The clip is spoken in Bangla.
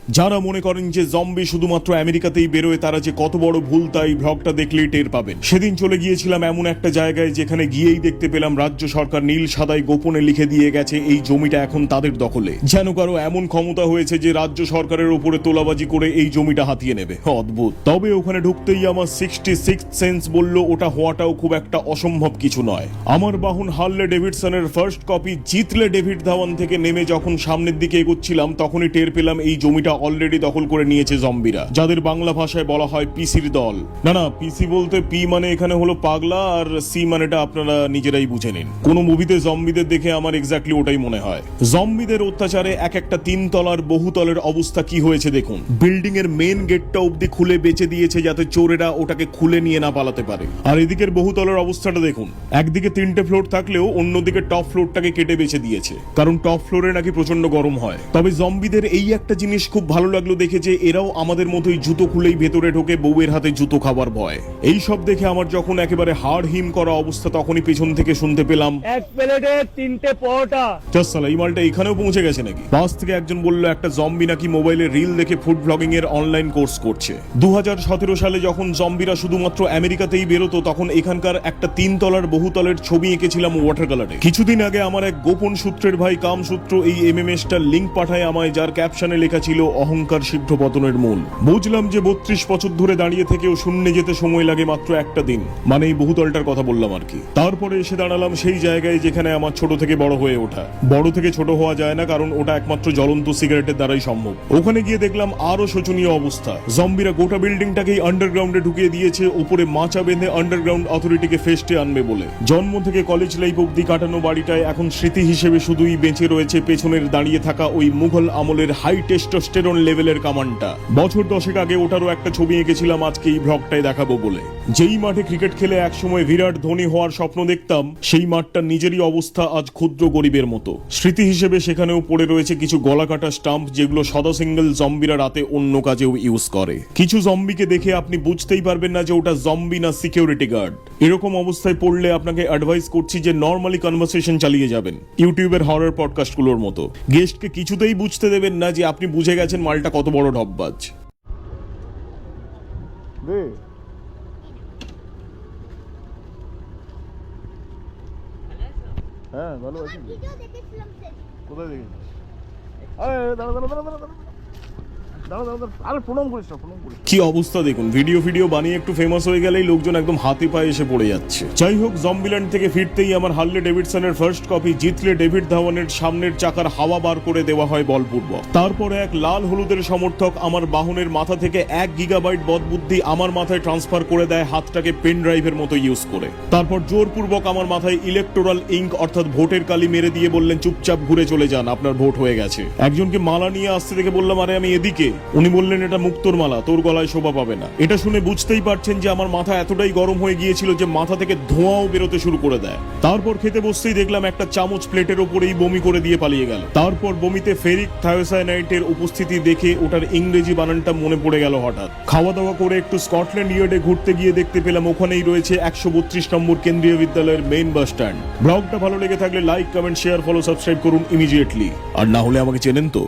যারা মনে করেন যে জম্বি শুধুমাত্র আমেরিকাতেই বেরোয় তারা যে কত বড় ভুল তা এই ব্লগটা দেখলেই টের পাবেন। সেদিন চলে গিয়েছিলাম এমন একটা জায়গায় যেখানে গিয়েই দেখতে পেলাম রাজ্য সরকার নীল সাদায় গোপনে লিখে দিয়ে গেছে এই জমিটা এখন তাদের দখলে। যেন কারো এমন ক্ষমতা হয়েছে যে রাজ্য সরকারের উপরে তোলাবাজি করে এই জমিটা হাতিয়ে নেবে। অদ্ভুত। তবে ওখানে ঢুকতেই আমার 66 সেন্স বলল ওটা হওয়াটাও খুব একটা অসম্ভব কিছু নয়। আমার বাহন হার্লে ডেভিডসনের ফার্স্ট কপি জিতলে ডেভিড ধাওয়ান থেকে নেমে যখন সামনের দিকে এগোচ্ছিলাম তখনই টের পেলাম এই জমিটা অলরেডি দখল করে নিয়েছে জম্বিরা, যাদের বাংলা ভাষায় বলা হয় পিসির দল। না, পিসি বলতে পি মানে এখানে হলো পাগলা, আর সি মানেটা আপনারা নিজেরাই বুঝে নিন। কোন মুভিতে জম্বিদের দেখে আমার এক্স্যাক্টলি ওটাই মনে হয়। জম্বিদের অত্যাচারে এক একটা 3 তলার বহুতলের অবস্থা কি হয়েছে দেখুন। বিল্ডিং এর মেন গেটটা অব্দি খুলে বেঁচে দিয়েছে যাতে চোরেরা ওটাকে খুলে নিয়ে না পালাতে পারে। আর এদিকের বহুতলের অবস্থাটা দেখুন, একদিকে 3টে ফ্লোর থাকলেও অন্যদিকে টপ ফ্লোরটাকে কেটে বেঁচে দিয়েছে, কারণ টপ ফ্লোরে নাকি প্রচন্ড গরম হয়। তবে জম্বিদের এই একটা জিনিস খুব ভালো লাগলো দেখে যে এরাও আমাদের মতোই জুতো খুলেই ভেতরে ঢোকে বউয়ের হাতে জুতো খাবার ভয়। এই সব দেখে আমার যখন একেবারে হাড় হিম করা অবস্থা তখনই পেছন থেকে শুনতে পেলাম, এক প্লেটে 3টে পরোটা। সালা এই মালটা এখানেও পৌঁছে গেছে নাকি? বাস থেকে একজন বলল একটা জম্বি নাকি মোবাইলে রিল দেখে ফুড ব্লগিং এর অনলাইন কোর্স করছে। 2017 সালে যখন জম্বিরা শুধুমাত্র আমেরিকাতেই বেরোতো তখন এখানকার একটা 3 তলার বহুতলের ছবি এঁকেছিলাম ওয়াটার কালারে। কিছুদিন আগে আমার এক গোপন সূত্রের ভাই কামসূত্র এই এমএমএসটার লিঙ্ক পাঠায় আমায়, যার ক্যাপশনে লেখা ছিল অহংকার শীঘ্র পতনের মূল। বুঝলাম যে 32 বছর ধরে দাঁড়িয়ে থেকেও শূন্যে যেতে সময় লাগে মাত্র একটা দিন, মানে এই বহুতলটার কথা বললাম আর কি। তারপরে এসে দাঁড়ালাম সেই জায়গায় যেখানে আমার ছোট থেকে বড় হয়ে ওঠা। বড় থেকে ছোট হওয়া যায় না, কারণ ওটা একমাত্র জ্বলন্ত সিগারেটের দ্বারাই সম্ভব। ওখানে গিয়ে দেখলাম আরো শোচনীয় অবস্থা। জম্বিরা গোটা বিল্ডিংটাকেই আন্ডারগ্রাউন্ডে ঢুকিয়ে দিয়েছে, উপরে মাচা বেঁধে আন্ডারগ্রাউন্ড অথরিটিকে ফেস্টে আনবে বলে। জন্ম থেকে কলেজ লাইফ অব্দি কাটানো বাড়িটায় এখন স্মৃতি হিসেবে শুধুই বেঁচে রয়েছে পেছনের দাঁড়িয়ে থাকা ওই মুঘল আমলের হাই টেস্টোস্টেরন লেভেলের কামানটা। বছর 10 আগে ওটারও একটা ছবি এঁকেছিলাম আজকে এই ব্লগটায় দেখাবো বলে। যেই মাঠে ক্রিকেট খেলে একসময় বিরাট ধোনি হওয়ার স্বপ্ন দেখতাম, সেই মাঠটা নিজেরই অবস্থা আজ ক্ষুদ্র গরিবের মতো। স্মৃতি হিসেবে সেখানেও পড়ে রয়েছে কিছু গলাকাটা স্টাম্প, যেগুলো সদা সিঙ্গেল জম্বিরা রাতে অন্য কাজেও ইউজ করে। কিছু জম্বিকে দেখে আপনি বুঝতেই পারবেন না যে ওটা জম্বি না সিকিউরিটি গার্ড। এরকম অবস্থায় পড়লে আপনাকে অ্যাডভাইস করছি যে নর্মালি কনভারসেশন চালিয়ে যাবেন, ইউটিউবের হরর পডকাস্টগুলোর মতো। গেস্টকে কিছুতেই বুঝতে দেবেন না যে আপনি বুঝে গেছেন মালটা কত বড় ঢপবাজ। হ্যাঁ ভালো আছি। কোথায় দেখেছিস? আরে দাঁড়া কি অবস্থা দেখুন। ভিডিও বানিয়ে একটু ফেমাস হয়ে গেলেই লোকজন একদম হাতে পায়ে এসে পড়ে যাচ্ছে। যাই হোক, জম্বিল্যান্ড থেকে ফিরতেই আমার হার্লে ডেভিডসনের ফার্স্ট কপি জিতলে ডেভিড ধাওয়ানের সামনের চাকার হাওয়া বার করে দেওয়া হয় বলপূর্বক। তারপরে এক লাল হলুদের সমর্থক আমার বাহনের মাথা থেকে 1 গিগাবাইট বদবুদ্ধি আমার মাথায় ট্রান্সফার করে দেয় হাতটাকে পেন ড্রাইভের মতো ইউজ করে। তারপর জোরপূর্বক আমার মাথায় ইলেকটোরাল ইঙ্ক অর্থাৎ ভোটের কালি মেরে দিয়ে বললেন চুপচাপ ঘুরে চলে যান, আপনার ভোট হয়ে গেছে। একজনকে মালা নিয়ে আসতে দেখে বললাম আরে আমি এদিকে। উনি বললেন এটা মুক্তোর মালা, তোর গলায় শোভা পাবে না। এটা শুনে বুঝতেই পারছেন যে আমার মাথা এতটাই গরম হয়ে গিয়েছিল যে মাথা থেকে ধোঁয়াও বেরোতে শুরু করে দেয়। তারপর খেতে বসতেই দেখলাম একটা চামচ প্লেটের ওপরেই বমি করে দিয়ে পালিয়ে গেল। তারপর বমিতে ফেরিক থায়োসায়ানাইটের উপস্থিতি দেখে ওটার ইংরেজি বানানটা মনে পড়ে গেল হঠাৎ। খাওয়া দাওয়া করে একটু স্কটল্যান্ড ইয়ার্ডে ঘুরতে গিয়ে দেখতে পেলাম ওখানেই রয়েছে 132 নম্বর কেন্দ্রীয় বিদ্যালয়ের মেইন বাস স্ট্যান্ড। ব্লগটা ভালো লেগে থাকলে like, comment, share, follow, subscribe করুন ইমিডিয়েটলি। আর না হলে আমাকে চেনেন তো।